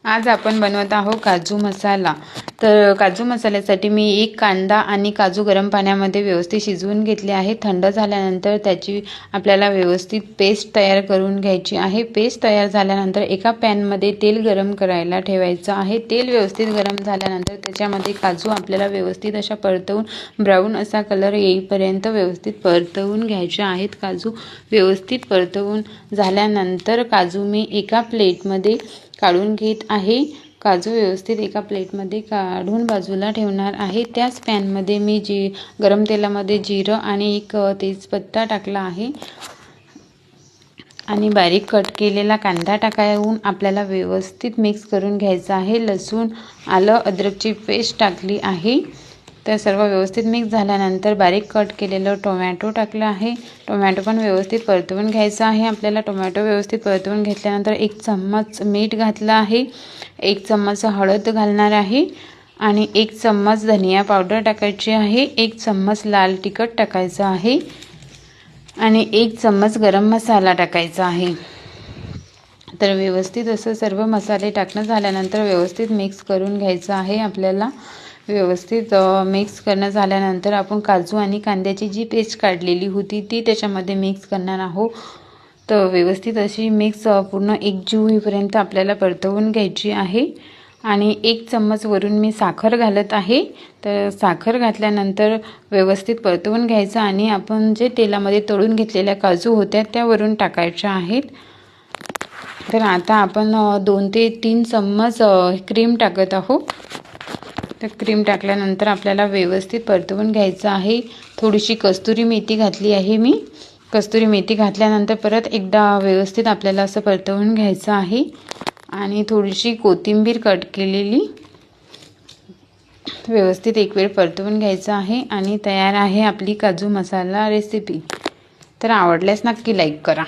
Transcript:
आज आपण बनवत आहोत काजू मसाला। तर काजू मसाल्यासाठी मी एक कांदा आणि काजू गरम पाण्यामध्ये व्यवस्थित शिजवून घेतले आहे। थंड झाल्यानंतर त्याची आपल्याला व्यवस्थित पेस्ट तयार करून घ्यायची आहे। पेस्ट तयार झाल्यानंतर एका पॅन मध्ये तेल गरम करायला ठेवायचं आहे। तेल व्यवस्थित गरम झाल्यानंतर त्याच्यामध्ये काजू आपल्याला व्यवस्थित अशा परतवून ब्राऊन असा कलर येईपर्यंत व्यवस्थित परतवून घ्यायचे आहेत। काजू व्यवस्थित परतवून झाल्यानंतर काजू मी एका प्लेटमध्ये काढून घेत आहे। काजू व्यवस्थित एका प्लेटमध्ये काढून बाजूला ठेवणार आहे। त्याच पॅन मध्ये मी गरम तेलामध्ये जिरं आणि एक तेजपत्ता टाकला आहे आणि बारीक कट केलेला कांदा टाकावून आपल्याला व्यवस्थित मिक्स करून घ्यायचा आहे। लसूण आलं अद्रकची पेस्ट टाकली आहे। तर सर्व व्यवस्थित मिक्स झाल्यानंतर बारीक कट केलेलं टोमॅटो टाकलं आहे। टोमॅटो पण व्यवस्थित परतवून घ्यायचा आहे। आपल्याला टोमॅटो व्यवस्थित परतवून घेतल्यानंतर 1 चम्मच मीठ घातलं आहे, 1 चम्मच हळद घालणार आहे आणि 1 चम्मच धनिया पावडर टाकायची आहे, 1 चम्मच लाल तिखट टाकायचं आहे आणि 1 चम्मच गरम मसाला टाकायचा आहे। तर व्यवस्थित असं सर्व मसाले टाकणं झाल्यानंतर व्यवस्थित मिक्स करून घ्यायचं आहे। आपल्याला व्यवस्थित मिक्स करणं झाल्यानंतर आपण काजू आणि कांद्याची जी पेस्ट काढलेली होती ती त्याच्यामध्ये मिक्स करणार आहोत। तर व्यवस्थित अशी मिक्स पूर्ण एकजीव होईपर्यंत आपल्याला परतवून घ्यायची आहे आणि 1 चम्मच वरून मी साखर घालत आहे। तर साखर घातल्यानंतर व्यवस्थित परतवून घ्यायचं आणि आपण जे तेलामध्ये तळून घेतलेल्या काजू होत्या त्या वरून टाकायच्या आहेत। तर आता आपण 2 ते 3 चम्मच क्रीम टाकत आहोत। तर क्रीम टाकल्यानंतर आपल्याला व्यवस्थित परतवून घ्यायचं आहे। थोडीशी कस्तुरी मेथी घातली आहे मी। कस्तुरी मेथी घातल्यानंतर परत एकदा व्यवस्थित आपल्याला असं परतवून घ्यायचं आहे आणि थोडीशी कोथिंबीर कट केलेली व्यवस्थित एक वेळ परतवून घ्यायचं आहे आणि तयार आहे आपली काजू मसाला रेसिपी। तर आवडल्यास नक्की लाईक करा।